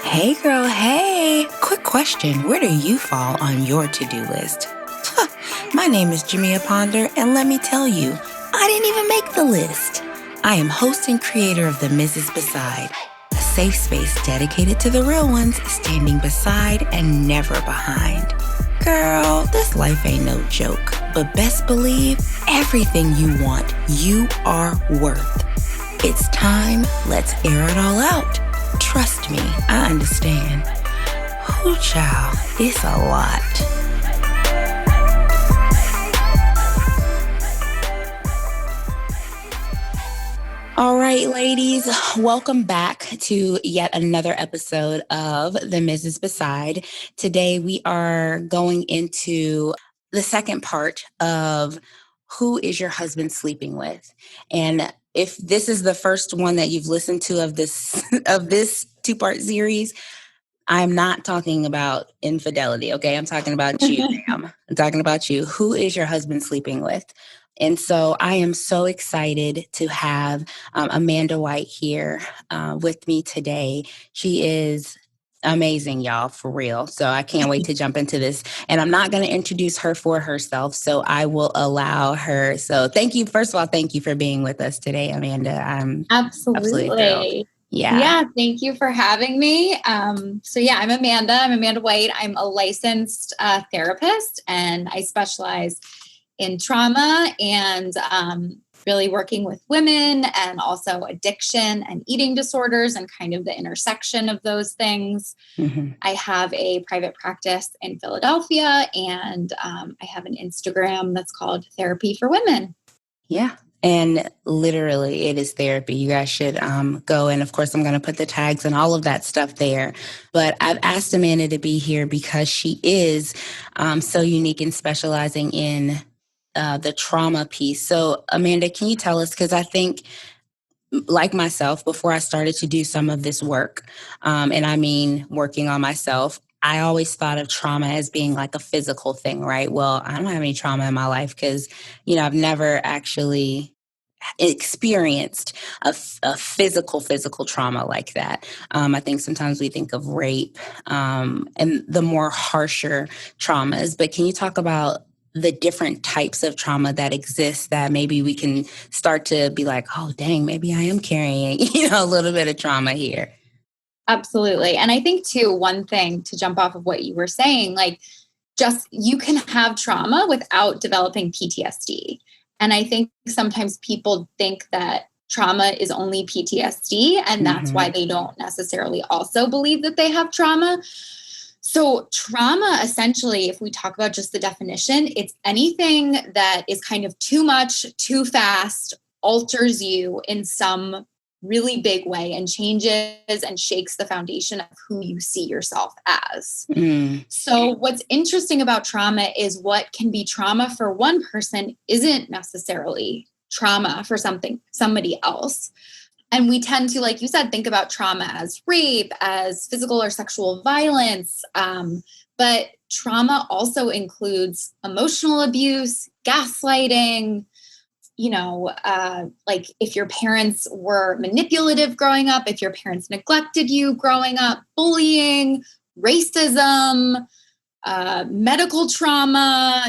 Hey girl, hey! Quick question, where do you fall on your to-do list? My name is Jamia Ponder, and let me tell you, I didn't even make the list. I am host and creator of the Mrs. Beside, a safe space dedicated to the real ones, standing beside and never behind. Girl, this life ain't no joke, but best believe everything you want, you are worth. It's time, let's air it all out. Trust me, I understand. Whoo, child, it's a lot. All right, ladies, welcome back to yet another episode of the Mrs. Beside. Today, we are going into the second part of who is your husband sleeping with? And if this is the first one that you've listened to of this two-part series, I'm not talking about infidelity, okay? I'm talking about you, ma'am. I'm talking about you. Who is your husband sleeping with? And so I am so excited to have Amanda White here with me today. She is amazing, y'all, for real. So I can't wait to jump into this. And I'm not going to introduce her for herself, so I will allow her. So thank you. First of all, thank you for being with us today, Amanda. I'm absolutely thrilled. Yeah, thank you for having me. I'm Amanda. I'm Amanda White. I'm a licensed therapist, and I specialize in trauma and really working with women, and also addiction and eating disorders and kind of the intersection of those things. Mm-hmm. I have a private practice in Philadelphia, and I have an Instagram that's called Therapy for Women. Yeah. And literally, it is therapy. You guys should go. And of course, I'm going to put the tags and all of that stuff there. But I've asked Amanda to be here because she is so unique in specializing in the trauma piece. So, Amanda, can you tell us, because I think, like myself, before I started to do some of this work, and I mean working on myself, I always thought of trauma as being like a physical thing, right? Well, I don't have any trauma in my life because, I've never actually experienced a physical trauma like that. I think sometimes we think of rape and the more harsher traumas, but can you talk about the different types of trauma that exist that maybe we can start to be like, oh, dang, maybe I am carrying, a little bit of trauma here. Absolutely. And I think too, one thing to jump off of what you were saying, like just you can have trauma without developing PTSD. And I think sometimes people think that trauma is only PTSD, and that's why they don't necessarily also believe that they have trauma. So trauma, essentially, if we talk about just the definition, it's anything that is kind of too much, too fast, alters you in some really big way and changes and shakes the foundation of who you see yourself as. So what's interesting about trauma is what can be trauma for one person isn't necessarily trauma for somebody else. And we tend to, like you said, think about trauma as rape, as physical or sexual violence. But trauma also includes emotional abuse, gaslighting, like if your parents were manipulative growing up, if your parents neglected you growing up, bullying, racism, medical trauma,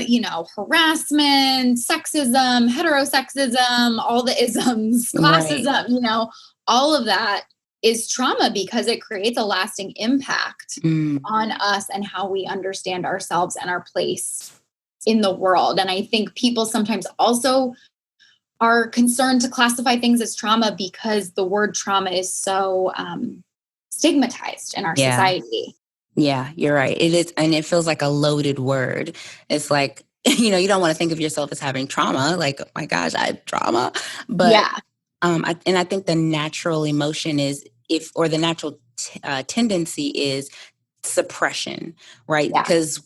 harassment, sexism, heterosexism, all the isms, classism, right. All of that is trauma because it creates a lasting impact on us and how we understand ourselves and our place in the world. And I think people sometimes also are concerned to classify things as trauma because the word trauma is so stigmatized in our society. Yeah, you're right. It is. And it feels like a loaded word. It's like, you don't want to think of yourself as having trauma. Like, oh my gosh, I have trauma. But yeah. I think the natural emotion is the natural tendency is suppression, right? Yeah. Because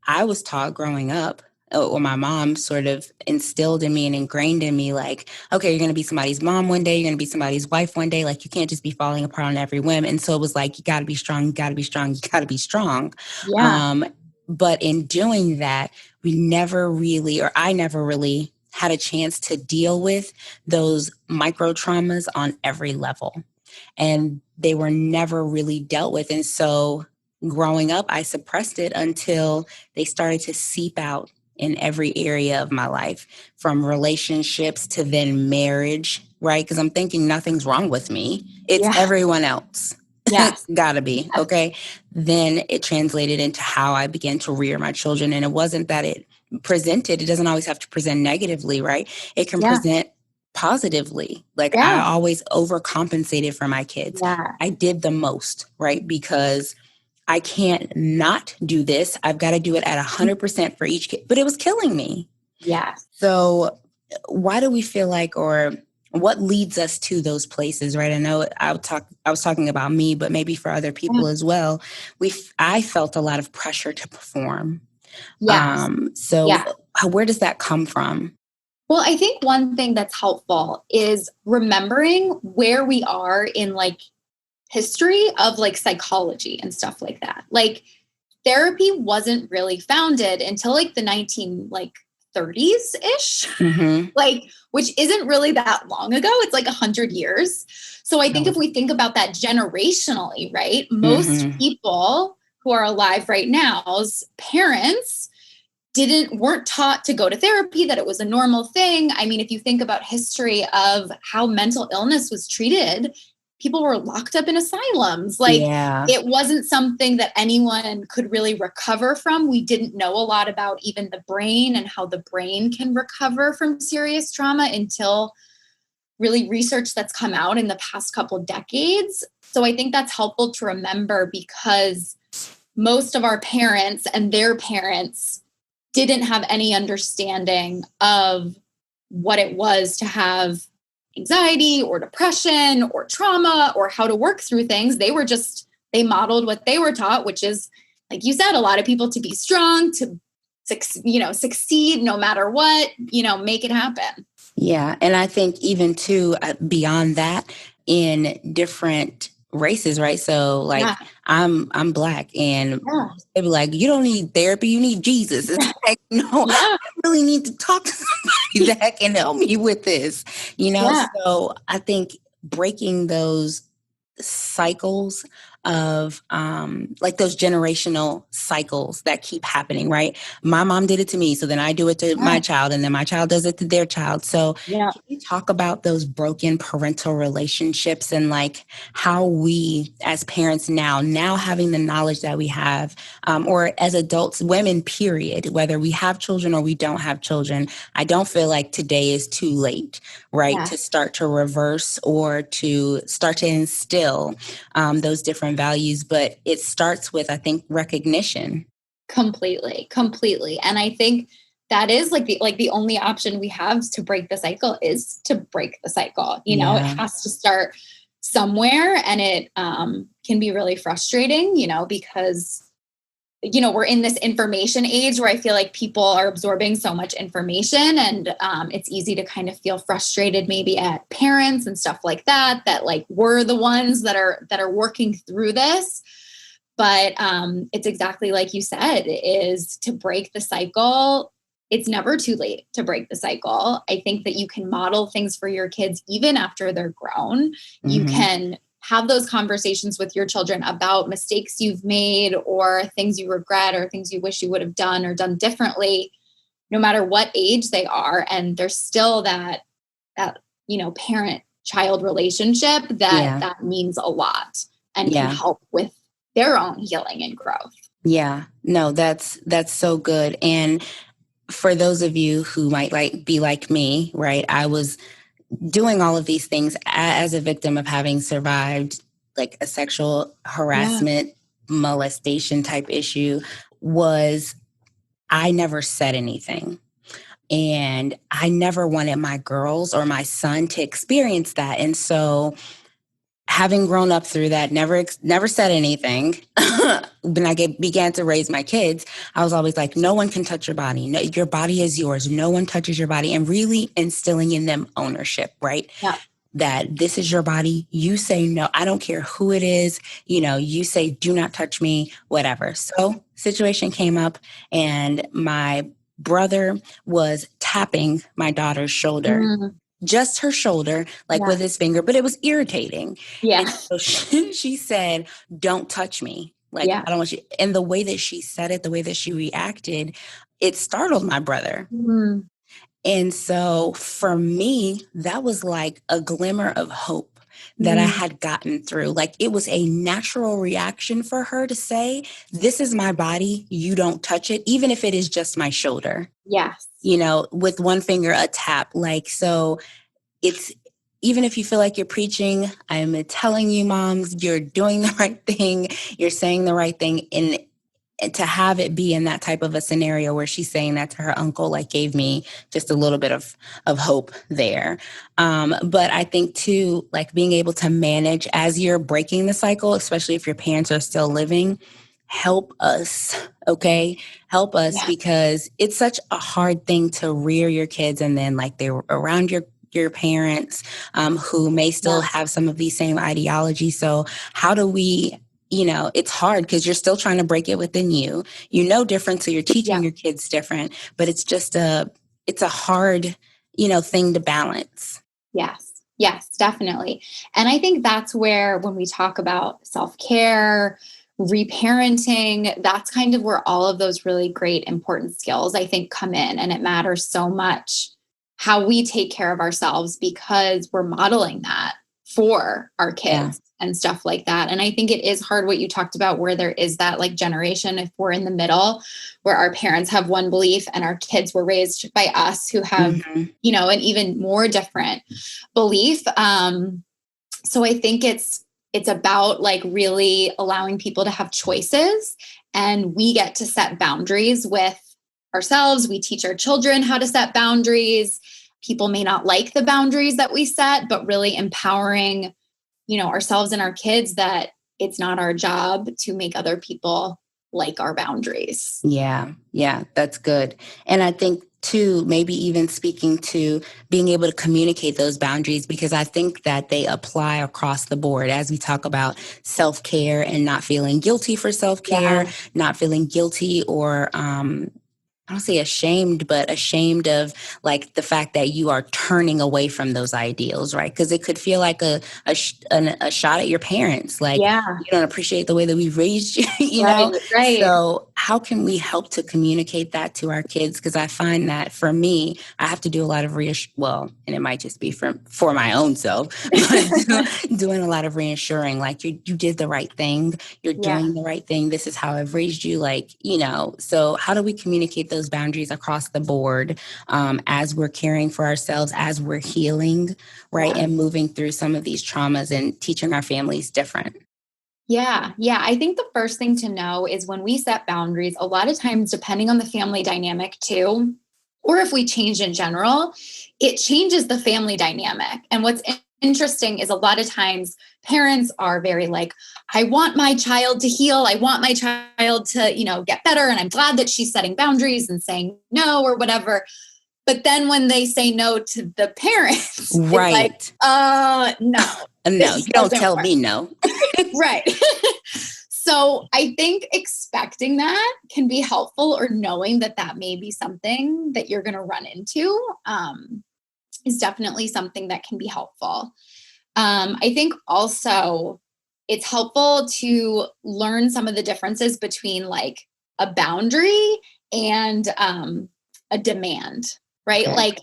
I was taught growing up, or my mom sort of instilled in me and ingrained in me, like, okay, you're going to be somebody's mom one day, you're going to be somebody's wife one day, like you can't just be falling apart on every whim. And so it was like, you got to be strong, you got to be strong, you got to be strong. Yeah. But in doing that, I never really had a chance to deal with those micro traumas on every level. and they were never really dealt with. And so growing up, I suppressed it until they started to seep out in every area of my life, from relationships to then marriage, right? Because I'm thinking nothing's wrong with me. It's Yeah. everyone else. Yes. Gotta be. Okay. Then it translated into how I began to rear my children. And it wasn't that it doesn't always have to present negatively, right? It can Yeah. present positively. Like I Yeah. always overcompensated for my kids. Yeah. I did the most, right? Because I can't not do this. I've got to do it at 100% for each kid, but it was killing me. Yes. So why do we feel like, or what leads us to those places, right? I know I was talking about me, but maybe for other people as well. I felt a lot of pressure to perform. Yes. So Yeah. where does that come from? Well, I think one thing that's helpful is remembering where we are in like history of like psychology and stuff like that. Like therapy wasn't really founded until like the 30s ish, Mm-hmm. like, which isn't really that long ago. It's like 100 years. So I think Oh. if we think about that generationally, right, most Mm-hmm. people who are alive right now's parents weren't taught to go to therapy, that it was a normal thing. I mean, if you think about history of how mental illness was treated, people were locked up in asylums. Like Yeah. it wasn't something that anyone could really recover from. We didn't know a lot about even the brain and how the brain can recover from serious trauma until really research that's come out in the past couple decades. So I think that's helpful to remember, because most of our parents and their parents didn't have any understanding of what it was to have anxiety or depression or trauma or how to work through things. They modeled what they were taught, which is, like you said, a lot of people to be strong, to succeed no matter what, make it happen. Yeah. And I think even too, beyond that, in different races, right? So like Yeah. I'm Black, and Yeah. they be like, you don't need therapy, you need Jesus. It's like, no, Yeah. I really need to talk to somebody that can help me with this, Yeah. So I think breaking those cycles of like those generational cycles that keep happening, right? My mom did it to me, so then I do it to my child, and then my child does it to their child. So Yeah. can you talk about those broken parental relationships and like how we as parents now having the knowledge that we have, or as adults, women, period, whether we have children or we don't have children, I don't feel like today is too late, right? Yeah. To start to reverse or to start to instill those different values. But it starts with, I think, recognition. Completely. And I think that is the only option we have to break the cycle is to break the cycle. It has to start somewhere, and it can be really frustrating, because we're in this information age where I feel like people are absorbing so much information, and it's easy to kind of feel frustrated maybe at parents and stuff like that like we're the ones that are working through this. But it's exactly like you said, is to break the cycle. It's never too late to break the cycle. I think that you can model things for your kids even after they're grown. Mm-hmm. You can have those conversations with your children about mistakes you've made or things you regret or things you wish you would have done or done differently, no matter what age they are. And there's still that parent-child relationship that means a lot and can help with their own healing and growth. Yeah, no, that's so good. And for those of you who might be like me, right? I was doing all of these things as a victim of having survived like a sexual harassment, molestation type issue. I never said anything. And I never wanted my girls or my son to experience that. And so having grown up through that, never said anything. When I began to raise my kids, I was always like, no one can touch your body. No, your body is yours. No one touches your body. And really instilling in them ownership, right? Yeah. That this is your body. You say no. I don't care who it is. You say, do not touch me, whatever. So situation came up, and my brother was tapping my daughter's shoulder. just her shoulder, like Yeah. with his finger, but it was irritating. Yeah. And so she said, don't touch me. Like, Yeah. I don't want you. And the way that she said it, the way that she reacted, it startled my brother. Mm. And so for me, that was like a glimmer of hope that I Mm. had gotten through. Like it was a natural reaction for her to say, this is my body. You don't touch it, even if it is just my shoulder, Yes. with one finger, a tap. Like, so it's, even if you feel like you're preaching, I'm telling you, moms, you're doing the right thing. You're saying the right thing. And to have it be in that type of a scenario where she's saying that to her uncle, like gave me just a little bit of hope there. But I think too, like being able to manage as you're breaking the cycle, especially if your parents are still living, help us, okay? Help us, Yeah. because it's such a hard thing to rear your kids and then like they're around your parents who may still Yeah. have some of these same ideologies. So how do we, it's hard because you're still trying to break it within you. Different, so you're teaching Yeah. your kids different, but it's a hard, thing to balance. Yes. Yes, definitely. And I think that's where, when we talk about self-care, reparenting, that's kind of where all of those really great, important skills, I think, come in. And it matters so much how we take care of ourselves, because we're modeling that for our Yeah. kids and stuff like that. And I think it is hard what you talked about, where there is that like generation, if we're in the middle, where our parents have one belief and our kids were raised by us who have, Mm-hmm. an even more different belief. So I think it's about like really allowing people to have choices, and we get to set boundaries with ourselves. We teach our children how to set boundaries. People may not like the boundaries that we set, but really empowering, ourselves and our kids, that it's not our job to make other people like our boundaries. Yeah, that's good. And I think too, maybe even speaking to being able to communicate those boundaries, because I think that they apply across the board as we talk about self-care and not feeling guilty for self-care, Yeah. not feeling guilty or I don't say ashamed, but ashamed of like the fact that you are turning away from those ideals, right? Because it could feel like a shot at your parents, like Yeah. you don't appreciate the way that we've raised you, Right. Right. So how can we help to communicate that to our kids? Because I find that for me, I have to do a lot of and it might just be for my own self, but doing a lot of reassuring, like you did the right thing, you're Yeah. doing the right thing. This is how I've raised you, like, so how do we communicate those boundaries across the board as we're caring for ourselves, as we're healing, right? Yeah. And moving through some of these traumas and teaching our families different. Yeah. Yeah. I think the first thing to know is, when we set boundaries, a lot of times, depending on the family dynamic too, or if we change in general, it changes the family dynamic. And what's interesting is, a lot of times parents are very like, I want my child to heal. I want my child to, get better. And I'm glad that she's setting boundaries and saying no or whatever. But then when they say no to the parents, it's like, Right. no, No, this you don't doesn't tell work. me no. Right. So I think expecting that can be helpful, or knowing that that may be something that you're going to run into is definitely something that can be helpful. I think also it's helpful to learn some of the differences between like a boundary and a demand, right? Okay. Like,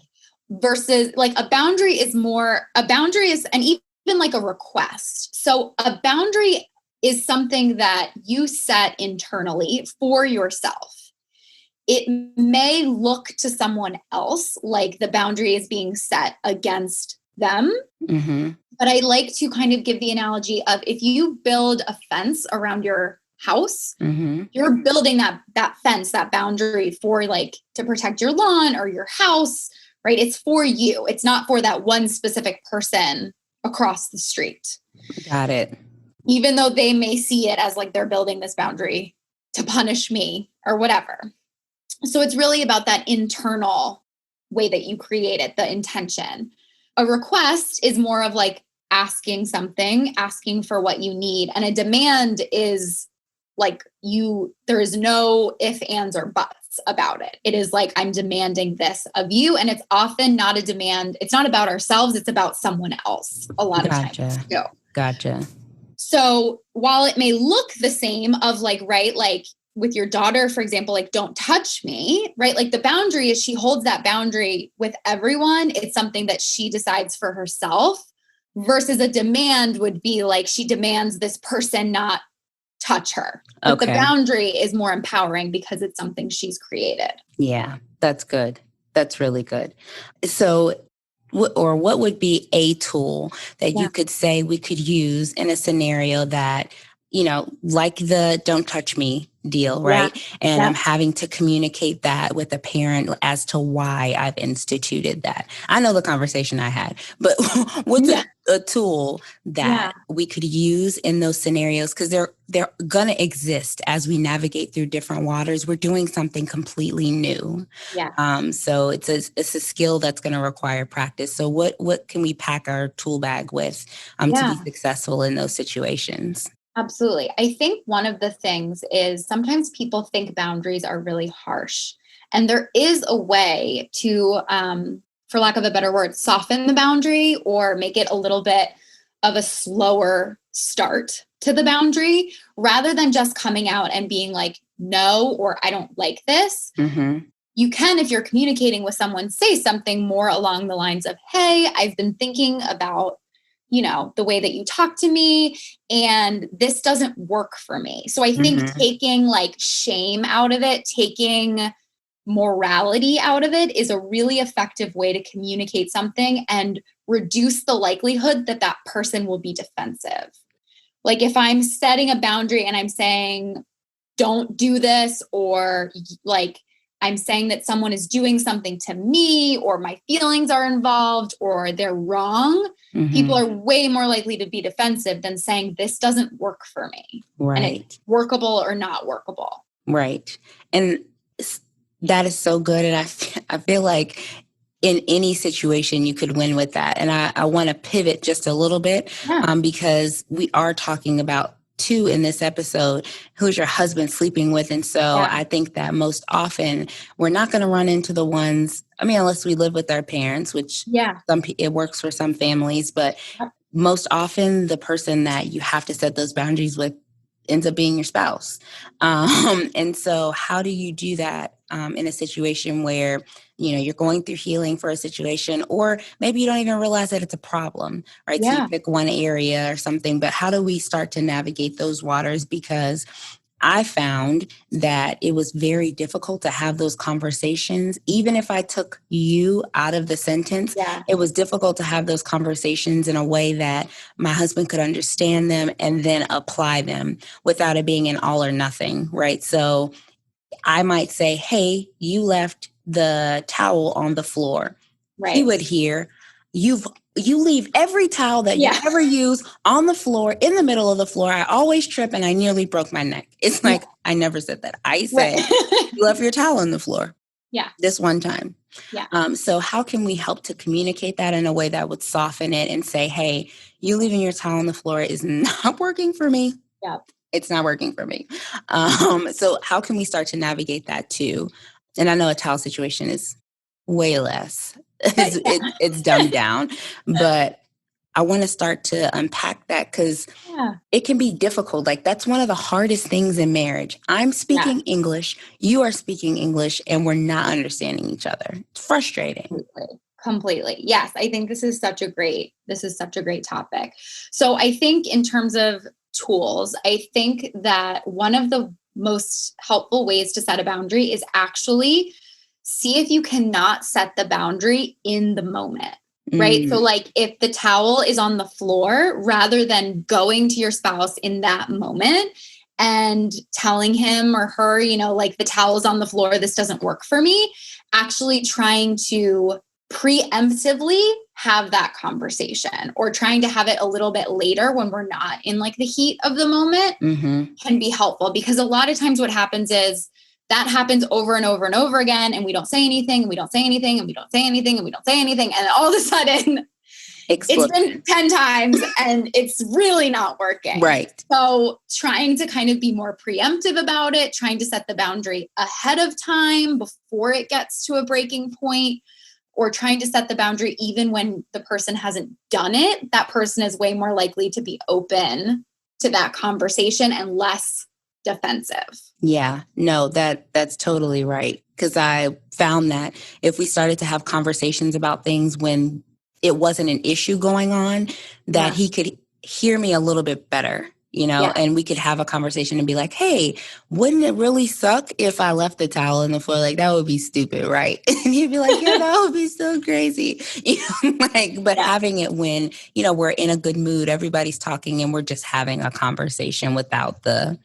versus like a boundary is and even like a request. So a boundary is something that you set internally for yourself. It may look to someone else like the boundary is being set against them. Mm-hmm. But I like to kind of give the analogy of, if you build a fence around your house, Mm-hmm. you're building that fence, that boundary, for like to protect your lawn or your house, right? It's for you. It's not for that one specific person across the street, Got it. even though they may see it as like they're building this boundary to punish me or whatever. So it's really about that internal way that you create it, the intention. A request is more of like asking something, asking for what you need. And a demand is like there is no if, ands, or buts. about it. It is like, I'm demanding this of you. And it's often not a demand. It's not about ourselves. It's about someone else a lot of times. Gotcha. So while it may look the same of like, right, like with your daughter, for example, like, don't touch me, right? Like the boundary is she holds that boundary with everyone. It's something that she decides for herself versus a demand would be like, she demands this person not touch her. But the boundary is more empowering because it's something she's created. Yeah, that's good. That's really good. So, what would be a tool that you could say we could use in a scenario that, like the don't touch me deal, right? And I'm having to communicate that with a parent as to why I've instituted that. I know the conversation I had, but what's a tool that we could use in those scenarios? Because they're going to exist as we navigate through different waters. We're doing something completely new. So it's a skill that's going to require practice. So what can we pack our tool bag with to be successful in those situations? Absolutely. I think one of the things is sometimes people think boundaries are really harsh. And there is a way to, for lack of a better word, soften the boundary or make it a little bit of a slower start to the boundary rather than just coming out and being like, no, or I don't like this. You can, if you're communicating with someone, say something more along the lines of, hey, I've been thinking about the way that you talk to me, and this doesn't work for me. So I think taking like shame out of it, taking morality out of it is a really effective way to communicate something and reduce the likelihood that that person will be defensive. Like if I'm setting a boundary and I'm saying, don't do this, or like I'm saying that someone is doing something to me or my feelings are involved or they're wrong, people are way more likely to be defensive than saying this doesn't work for me. Right. And it's workable or not workable. Right. And that is so good. And I feel like in any situation you could win with that. And I want to pivot just a little bit because we are talking about two in this episode, who's your husband sleeping with. And so I think that most often we're not going to run into the ones, unless we live with our parents, which it works for some families, but most often the person that you have to set those boundaries with ends up being your spouse. And so how do you do that in a situation where, you're going through healing for a situation, or maybe you don't even realize that it's a problem, right? So you pick one area or something, but how do we start to navigate those waters? Because I found that it was very difficult to have those conversations. Even if I took you out of the sentence, it was difficult to have those conversations in a way that my husband could understand them and then apply them without it being an all or nothing, right? So I might say, hey, you left the towel on the floor. He would hear, you leave every towel that you ever use on the floor, in the middle of the floor. I always trip and I nearly broke my neck. It's like, I never said that. I said, you left your towel on the floor. This one time. So how can we help to communicate that in a way that would soften it and say, hey, you leaving your towel on the floor is not working for me. It's not working for me. So how can we start to navigate that too? And I know a towel situation is way less. It's dumbed down, but I want to start to unpack that because it can be difficult. Like that's one of the hardest things in marriage. I'm speaking English, you are speaking English, and we're not understanding each other. It's frustrating. Completely. Yes. I think this is such a great topic. So I think in terms of tools, I think that one of the most helpful ways to set a boundary is actually see if you cannot set the boundary in the moment, right? So like if the towel is on the floor, rather than going to your spouse in that moment and telling him or her, like the towel's on the floor, this doesn't work for me, actually trying to preemptively have that conversation or trying to have it a little bit later when we're not in like the heat of the moment can be helpful, because a lot of times what happens is that happens over and over and over again, and we don't say anything and we don't say anything and we don't say anything and we don't say anything, and all of a sudden It's been Explosion. 10 times and it's really not working. Right. So trying to kind of be more preemptive about it, trying to set the boundary ahead of time before it gets to a breaking point, or trying to set the boundary even when the person hasn't done it, that person is way more likely to be open to that conversation and less defensive. Yeah, no, that's totally right. Because I found that if we started to have conversations about things when it wasn't an issue going on, that he could hear me a little bit better, and we could have a conversation and be like, hey, wouldn't it really suck if I left the towel on the floor? Like, that would be stupid, right? And he'd be like, yeah, that would be so crazy. But having it when, we're in a good mood, everybody's talking and we're just having a conversation without the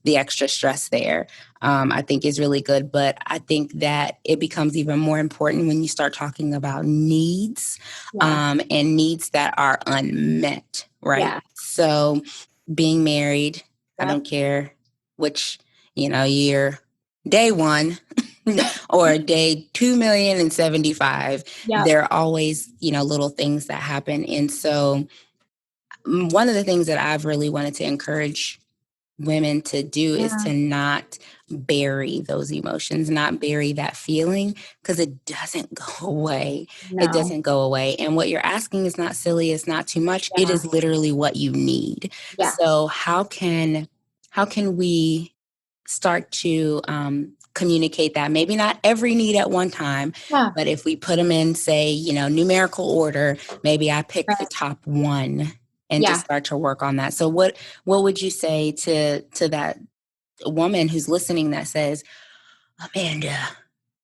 extra stress there, I think is really good. But I think that it becomes even more important when you start talking about needs, and needs that are unmet, right? Yeah. So being married, I don't care which, year, day one or day 2,075,000, there are always, little things that happen. And so one of the things that I've really wanted to encourage women to do is to not bury those emotions, not bury that feeling, because it doesn't go away. No. It doesn't go away. And what you're asking is not silly. It's not too much. It is literally what you need. So how can we start to communicate that? Maybe not every need at one time, but if we put them in, say, numerical order, maybe I pick the top one and just start to work on that. So what would you say to that woman who's listening that says, Amanda,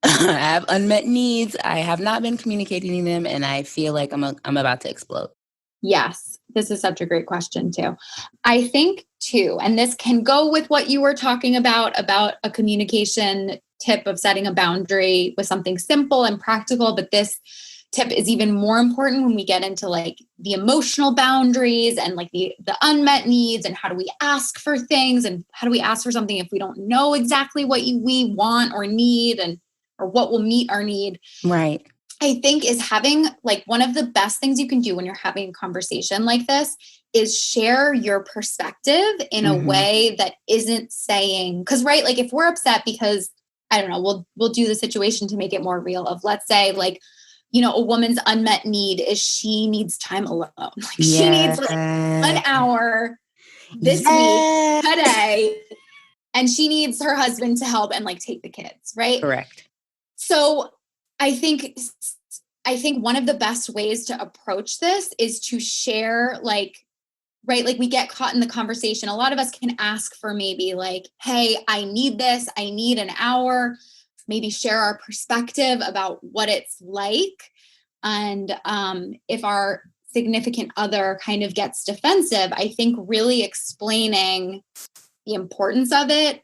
I have unmet needs, I have not been communicating them, and I feel like I'm about to explode? Yes, this is such a great question too. I think too, and this can go with what you were talking about a communication tip of setting a boundary with something simple and practical, but this tip is even more important when we get into like the emotional boundaries and like the unmet needs, and how do we ask for things, and how do we ask for something if we don't know exactly what we want or need, and or what will meet our need. Right. I think is having like one of the best things you can do when you're having a conversation like this is share your perspective in a way that isn't saying, because right, like if we're upset because I don't know, we'll do the situation to make it more real of, let's say like, a woman's unmet need is she needs time alone. Like she needs like 1 hour this week today, and she needs her husband to help and like take the kids, right? Correct. So I think one of the best ways to approach this is to share like, right, like we get caught in the conversation. A lot of us can ask for maybe like, hey, I need this, I need an hour, maybe share our perspective about what it's like. And if our significant other kind of gets defensive, I think really explaining the importance of it,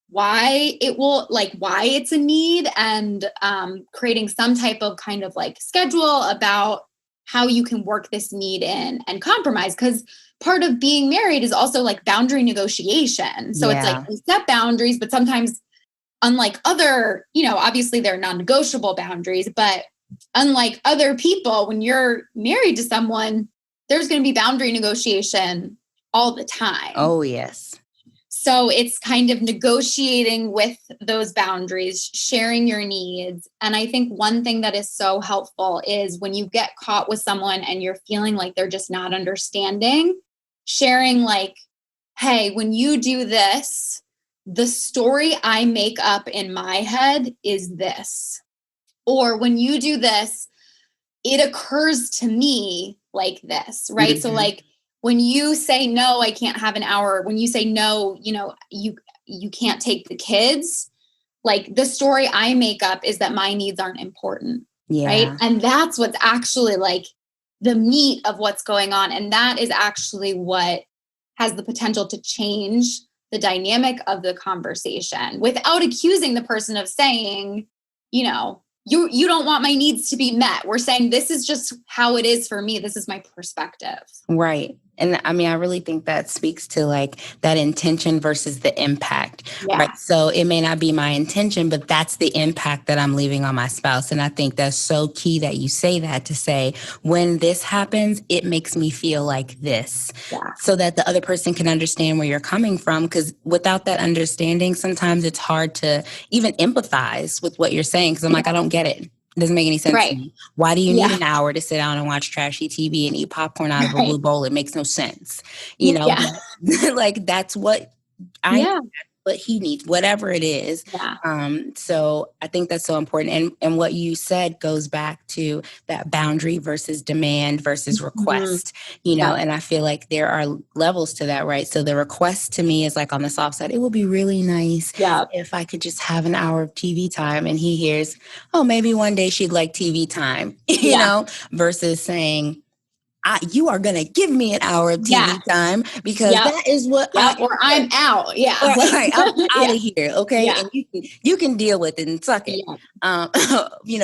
why it's a need, and creating some type of kind of like schedule about how you can work this need in and compromise. Because part of being married is also like boundary negotiation. So it's like we set boundaries, but sometimes unlike other, obviously they're non-negotiable boundaries, but unlike other people, when you're married to someone, there's going to be boundary negotiation all the time. Oh, yes. So it's kind of negotiating with those boundaries, sharing your needs. And I think one thing that is so helpful is when you get caught with someone and you're feeling like they're just not understanding, sharing like, hey, when you do this, the story I make up in my head is this. Or when you do this, it occurs to me like this, right? So like, when you say, no, I can't have an hour, when you say, no, you can't take the kids, like the story I make up is that my needs aren't important, right? And that's what's actually like the meat of what's going on. And that is actually what has the potential to change the dynamic of the conversation without accusing the person of saying, you don't want my needs to be met. We're saying this is just how it is for me. This is my perspective. Right. And I mean, I really think that speaks to like that intention versus the impact, Yeah. right? So it may not be my intention, but that's the impact that I'm leaving on my spouse. And I think that's so key that you say that, to say, when this happens, it makes me feel like this, Yeah. so that the other person can understand where you're coming from. Because without that understanding, sometimes it's hard to even empathize with what you're saying. Because I'm like, I don't get it. It doesn't make any sense to Right. me. Why do you need Yeah. an hour to sit down and watch trashy TV and eat popcorn out of a Right. blue bowl? It makes no sense. Yeah. Like that's what I need, Yeah. what he needs, whatever it is. Yeah. So I think that's so important. And what you said goes back to that boundary versus demand versus Mhm. request, Yeah. and I feel like there are levels to that, right? So the request to me is like on the soft side, it would be really nice Yeah. if I could just have an hour of TV time. And he hears, oh, maybe one day she'd like TV time, Yeah. versus saying, you are going to give me an hour of Yeah. TV time because Yep. that is what I Yep. Or I'm out. Yeah. All Like, right, I'm out yeah. of here, okay? Yeah. And you can deal with it and suck it. Yeah. Um,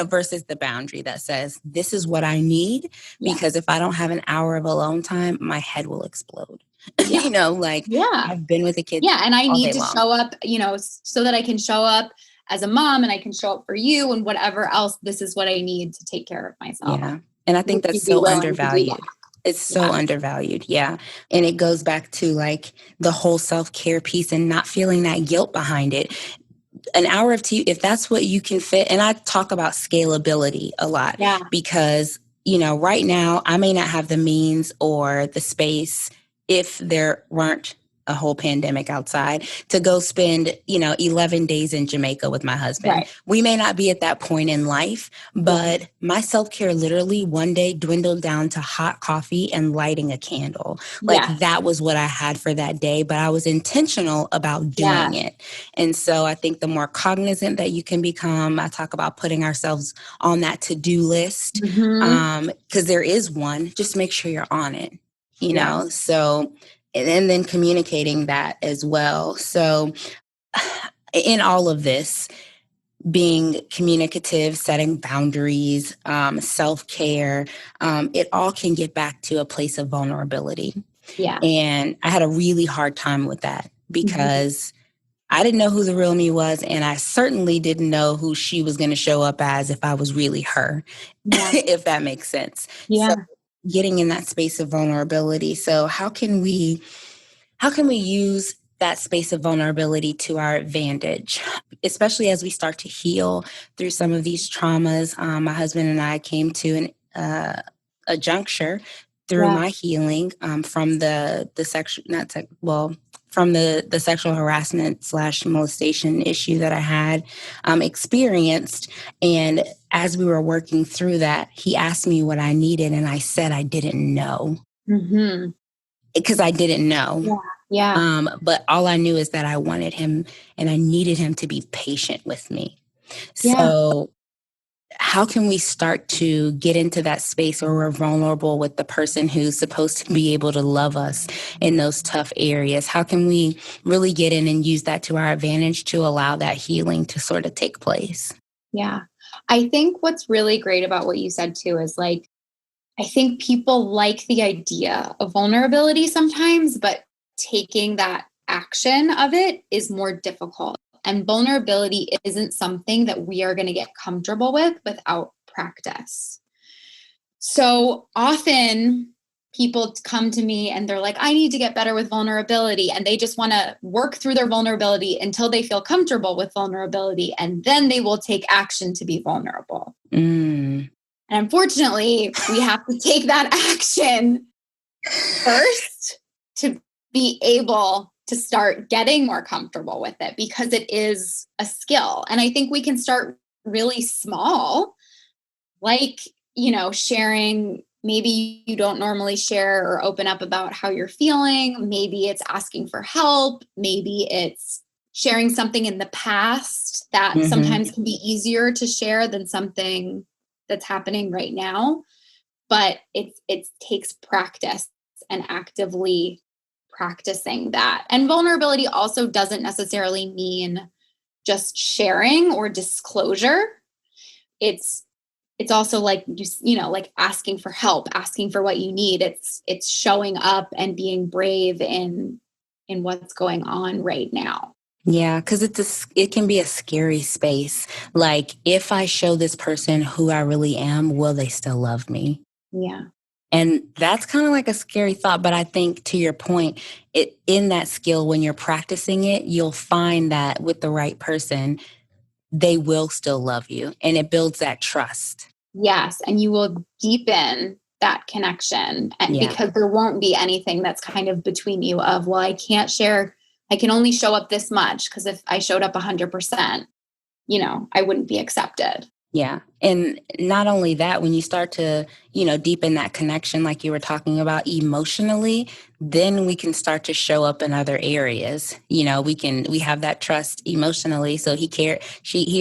versus the boundary that says, this is what I need, Yeah. because if I don't have an hour of alone time, my head will explode. Yeah. Like Yeah. I've been with the kids Yeah. And I all need day to long. show up, so that I can show up as a mom and I can show up for you and whatever else. This is what I need to take care of myself. Yeah. And I think Would that's you be so willing to do that? undervalued. It's so Yeah. undervalued. Yeah. And it goes back to like the whole self-care piece and not feeling that guilt behind it. An hour of TV, if that's what you can fit. And I talk about scalability a lot, Yeah. because, right now I may not have the means or the space, if there weren't a whole pandemic outside, to go spend, 11 days in Jamaica with my husband. Right. We may not be at that point in life, but my self-care literally one day dwindled down to hot coffee and lighting a candle. Like Yeah. that was what I had for that day, but I was intentional about Yeah. doing it. And so I think the more cognizant that you can become, I talk about putting ourselves on that to-do list, Mm-hmm. because there is one, just make sure you're on it, Yeah. So, and then communicating that as well. So in all of this, being communicative, setting boundaries, self-care, it all can get back to a place of vulnerability. Yeah. And I had a really hard time with that, Mm-hmm. because I didn't know who the real me was, and I certainly didn't know who she was going to show up as if I was really her, Yeah. if that makes sense. So Yeah. getting in that space of vulnerability. So how can we use that space of vulnerability to our advantage, especially as we start to heal through some of these traumas? My husband and I came to a juncture through Yeah. my healing, from the sexual, not sec- well, from the sexual harassment / molestation issue that I had experienced. And as we were working through that, he asked me what I needed, and I said I didn't know, Mm-hmm. because I didn't know. Yeah. Yeah. But all I knew is that I wanted him and I needed him to be patient with me. Yeah. So how can we start to get into that space where we're vulnerable with the person who's supposed to be able to love us in those tough areas? How can we really get in and use that to our advantage to allow that healing to sort of take place? Yeah. I think what's really great about what you said too is like, I think people like the idea of vulnerability sometimes, but taking that action of it is more difficult. And vulnerability isn't something that we are going to get comfortable with without practice. So often people come to me and they're like, I need to get better with vulnerability. And they just want to work through their vulnerability until they feel comfortable with vulnerability. And then they will take action to be vulnerable. Mm. And unfortunately, we have to take that action first to be able to start getting more comfortable with it, because it is a skill. And I think we can start really small, like, sharing. Maybe you don't normally share or open up about how you're feeling. Maybe it's asking for help. Maybe it's sharing something in the past that Mm-hmm. sometimes can be easier to share than something that's happening right now. But it takes practice and actively practicing that. And vulnerability also doesn't necessarily mean just sharing or disclosure. It's it's also like just, like asking for help, asking for what you need. It's showing up and being brave in what's going on right now. Yeah, because it can be a scary space. Like, if I show this person who I really am, will they still love me? Yeah. And that's kind of like a scary thought. But I think, to your point, in that skill, when you're practicing it, you'll find that with the right person, they will still love you, and it builds that trust. Yes. And you will deepen that connection Yeah. because there won't be anything that's kind of between you of, well, I can't share, I can only show up this much because if I showed up 100%, I wouldn't be accepted. Yeah. And not only that, when you start to, deepen that connection, like you were talking about emotionally, then we can start to show up in other areas. We have that trust emotionally. So he or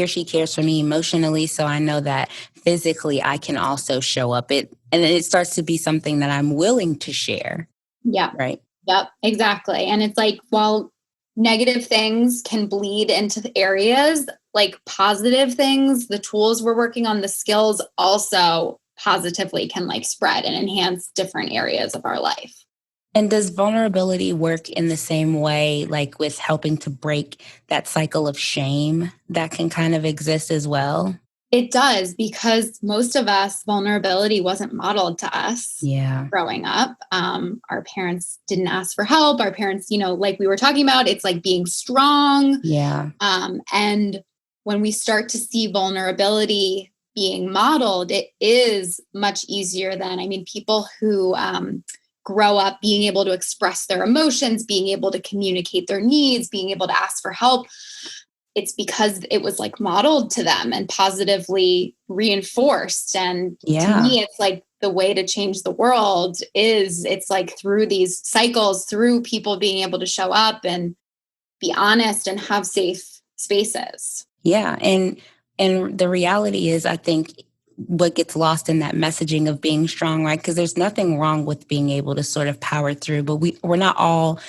she cares for me emotionally. So I know that physically I can also show up and then it starts to be something that I'm willing to share. Yeah. Right. Yep, exactly. And it's like, while negative things can bleed into the areas, like positive things, the tools we're working on, the skills also positively can like spread and enhance different areas of our life. And does vulnerability work in the same way, like with helping to break that cycle of shame that can kind of exist as well? It does, because most of us, vulnerability wasn't modeled to us. Yeah. Growing up, our parents didn't ask for help. Our parents, like we were talking about, it's like being strong. Yeah. And when we start to see vulnerability being modeled, it is much easier than, people who grow up being able to express their emotions, being able to communicate their needs, being able to ask for help. It's because it was like modeled to them and positively reinforced. And to Yeah. me, it's like the way to change the world is it's like through these cycles, through people being able to show up and be honest and have safe spaces. Yeah. And the reality is, I think what gets lost in that messaging of being strong, right? Because there's nothing wrong with being able to sort of power through, but we're not all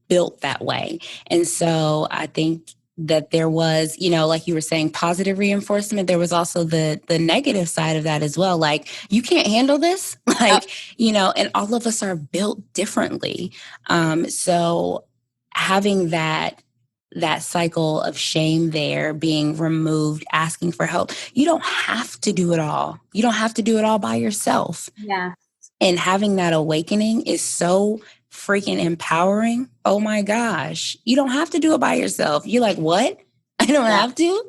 built that way. And so I think that there was, like you were saying, positive reinforcement. There was also the negative side of that as well. Like, you can't handle this, Yep. like, and all of us are built differently. So having that cycle of shame there being removed, asking for help. You don't have to do it all. You don't have to do it all by yourself. Yeah. And having that awakening is so freaking empowering. Oh my gosh. You don't have to do it by yourself. You're like, what? I don't have to?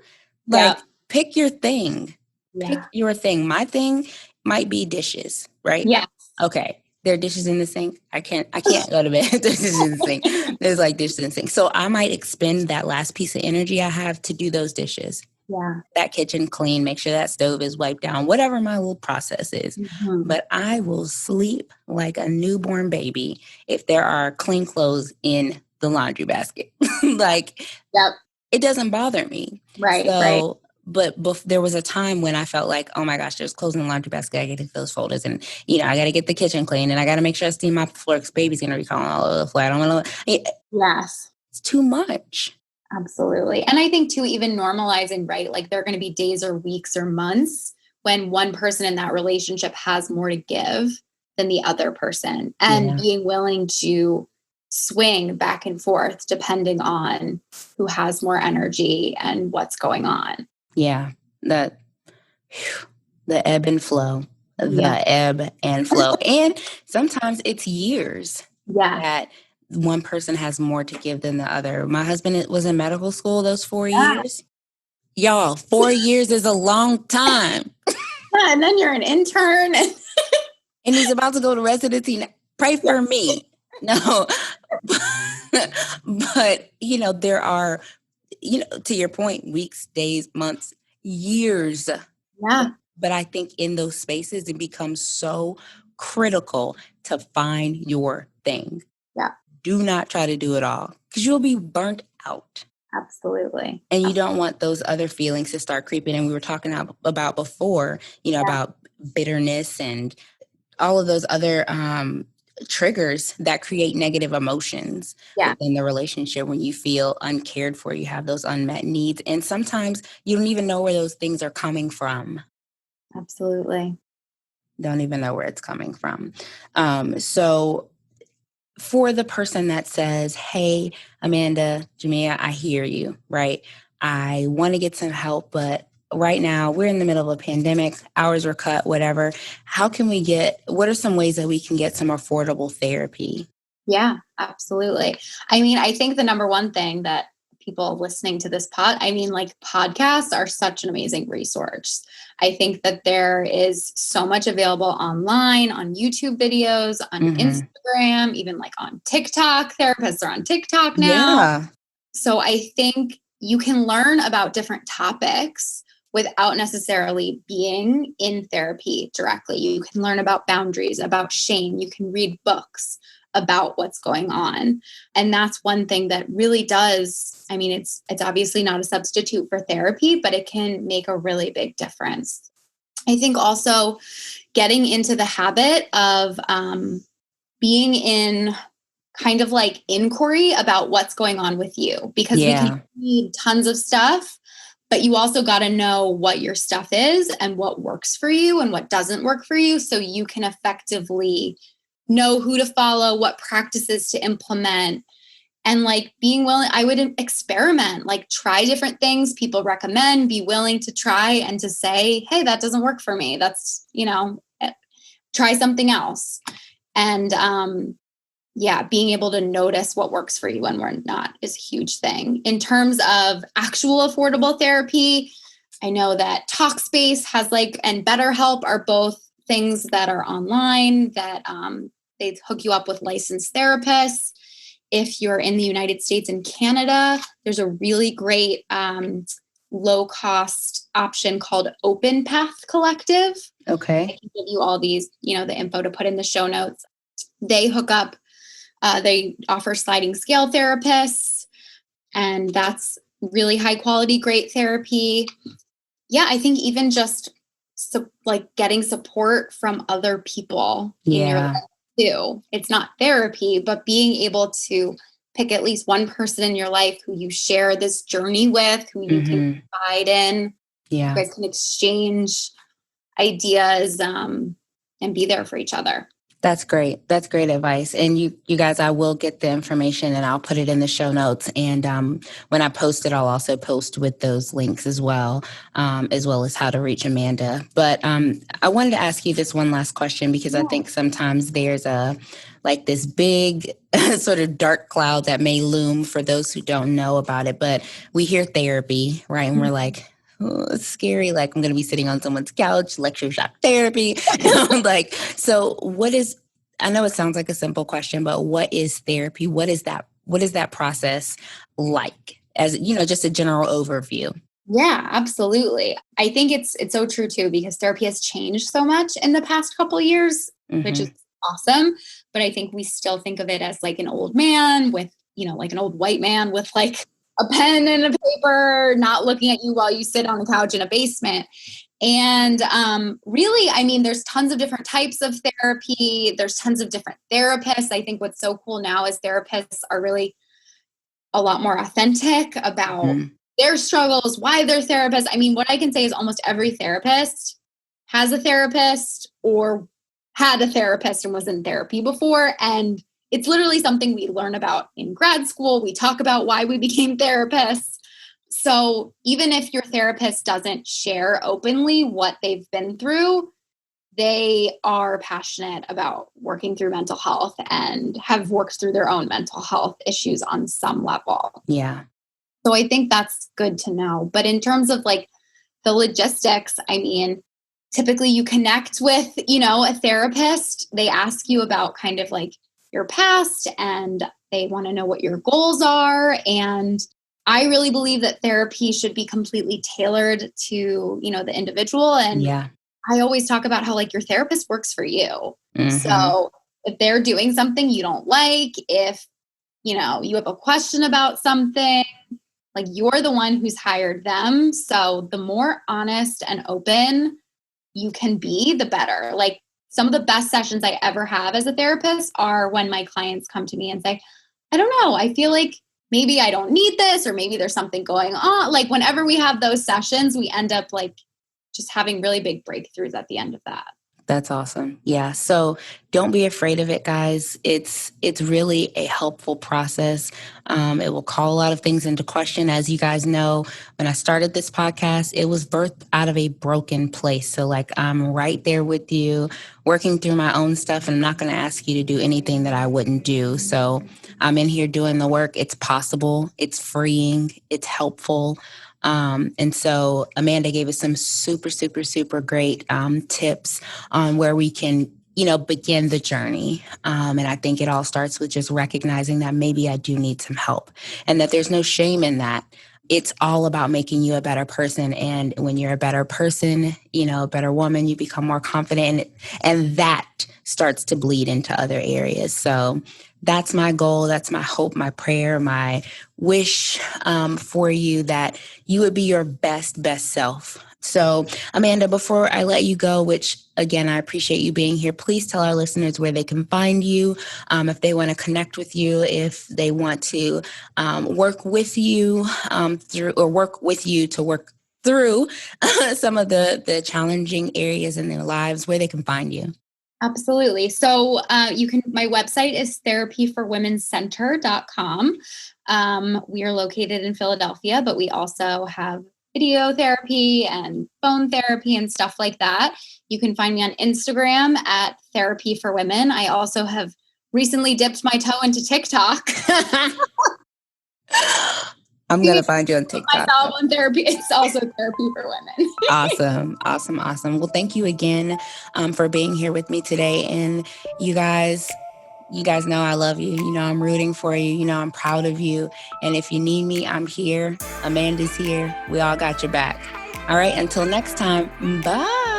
Like, Yep. pick your thing. Pick Yeah. your thing. My thing might be dishes, right? Yeah. Okay. There are dishes in the sink. I can't go to bed. There's dishes in the sink. There's like dishes in the sink. So I might expend that last piece of energy I have to do those dishes. Yeah. That kitchen clean, make sure that stove is wiped down, whatever my little process is. Mm-hmm. But I will sleep like a newborn baby if there are clean clothes in the laundry basket. Like, Yep. it doesn't bother me. Right. Right. So, but there was a time when I felt like, oh my gosh, there's clothes in the laundry basket. I got to get those folders, and I got to get the kitchen clean, and I got to make sure I steam my floor because baby's gonna be crawling all over the floor. I don't want to. Yes. It's too much. Absolutely. And I think too, even normalizing, right? Like, there are going to be days or weeks or months when one person in that relationship has more to give than the other person, and Yeah. being willing to swing back and forth depending on who has more energy and what's going on. Yeah. The the ebb and flow. Yeah. The ebb and flow. And sometimes it's years Yeah. that one person has more to give than the other. My husband was in medical school those 4 Yeah. years. Y'all, 4 years is a long time. Yeah. And then you're an intern. And he's about to go to residency. Pray for me. No. But, there are, to your point, weeks, days, months, years. Yeah. But I think in those spaces, it becomes so critical to find your thing. Yeah. Do not try to do it all because you'll be burnt out. Absolutely. And you don't want those other feelings to start creeping. And we were talking about before, about bitterness and all of those other triggers that create negative emotions within the relationship. When you feel uncared for, you have those unmet needs. And sometimes you don't even know where those things are coming from. Absolutely. Don't even know where it's coming from. So for the person that says, hey, Amanda, Jamia, I hear you, right? I want to get some help, but right now we're in the middle of a pandemic, hours were cut, whatever. What are some ways that we can get some affordable therapy? Yeah, absolutely. I mean, I think the number one thing that people listening to this like podcasts are such an amazing resource. I think that there is so much available online, on YouTube videos, on Mm-hmm. Instagram, even like on TikTok. Therapists are on TikTok now. Yeah. So I think you can learn about different topics without necessarily being in therapy directly. You can learn about boundaries, about shame. You can read books about what's going on. And that's one thing that really does, I mean, it's obviously not a substitute for therapy, but it can make a really big difference. I think also getting into the habit of being in kind of like inquiry about what's going on with you, because we Yeah. can read tons of stuff, but you also got to know what your stuff is and what works for you and what doesn't work for you, so you can effectively know who to follow, what practices to implement, and like being willing. I would experiment, like try different things people recommend, be willing to try and to say, hey, that doesn't work for me, that's, try something else. And yeah, being able to notice what works for you and what not is a huge thing. In terms of actual affordable therapy, I know that Talkspace has and BetterHelp are both things that are online that they hook you up with licensed therapists. If you're in the United States and Canada, there's a really great low cost option called Open Path Collective. Okay. I can give you all these, the info to put in the show notes. They hook up. They offer sliding scale therapists, and that's really high quality, great therapy. Yeah, I think even just getting support from other people in your life too. It's not therapy, but being able to pick at least one person in your life who you share this journey with, who you can confide in. Yeah. You guys can exchange ideas and be there for each other. That's great. That's great advice. And you guys, I will get the information and I'll put it in the show notes. And when I post it, I'll also post with those links as well as how to reach Amanda. But I wanted to ask you this one last question, because I think sometimes there's this big sort of dark cloud that may loom for those who don't know about it. But we hear therapy, right? And we're like, oh, it's scary. Like, I'm going to be sitting on someone's couch, lecture shock therapy. So I know it sounds like a simple question, but what is therapy? What is that process like? As just a general overview. Yeah, absolutely. I think it's so true too, because therapy has changed so much in the past couple of years, which is awesome. But I think we still think of it as like an old man with, like an old white man with like a pen and a paper, not looking at you while you sit on a couch in a basement. And really, I mean, there's tons of different types of therapy. There's tons of different therapists. I think what's so cool now is therapists are really a lot more authentic about their struggles, why they're therapists. I mean, what I can say is almost every therapist has a therapist or had a therapist and was in therapy before. And it's literally something we learn about in grad school. We talk about why we became therapists. So even if your therapist doesn't share openly what they've been through, they are passionate about working through mental health and have worked through their own mental health issues on some level. Yeah. So I think that's good to know. But in terms of the logistics, I mean, typically you connect with, a therapist. They ask you about kind of your past, and they want to know what your goals are. And I really believe that therapy should be completely tailored to, the individual. And I always talk about how your therapist works for you. So if they're doing something you don't like, if, you have a question about something, you're the one who's hired them. So the more honest and open you can be, the better. Some of the best sessions I ever have as a therapist are when my clients come to me and say, I don't know, I feel like maybe I don't need this, or maybe there's something going on. Whenever we have those sessions, we end up just having really big breakthroughs at the end of that. That's awesome. Yeah. So don't be afraid of it, guys. It's really a helpful process. It will call a lot of things into question. As you guys know, when I started this podcast, it was birthed out of a broken place. So like I'm right there with you, working through my own stuff, and I'm not going to ask you to do anything that I wouldn't do. So I'm in here doing the work. It's possible. It's freeing. It's helpful. And so Amanda gave us some super, super, super great tips on where we can, begin the journey. And I think it all starts with just recognizing that maybe I do need some help and that there's no shame in that. It's all about making you a better person. And when you're a better person, a better woman, you become more confident, and that starts to bleed into other areas. So that's my goal. That's my hope, my prayer, my wish for you, that you would be your best self. So, Amanda, before I let you go, which again, I appreciate you being here, please tell our listeners where they can find you, if they want to connect with you, if they want to work with you work with you to work through some of the challenging areas in their lives, where they can find you. Absolutely. So my website is therapyforwomencenter.com. We are located in Philadelphia, but we also have video therapy and phone therapy and stuff like that. You can find me on Instagram at Therapy for Women. I also have recently dipped my toe into TikTok. I'm going to find you on TikTok. Myself on therapy. It's also Therapy for Women. Awesome. Well, thank you again for being here with me today. And you guys know I love you. I'm rooting for you. I'm proud of you. And if you need me, I'm here. Amanda's here. We all got your back. All right. Until next time. Bye.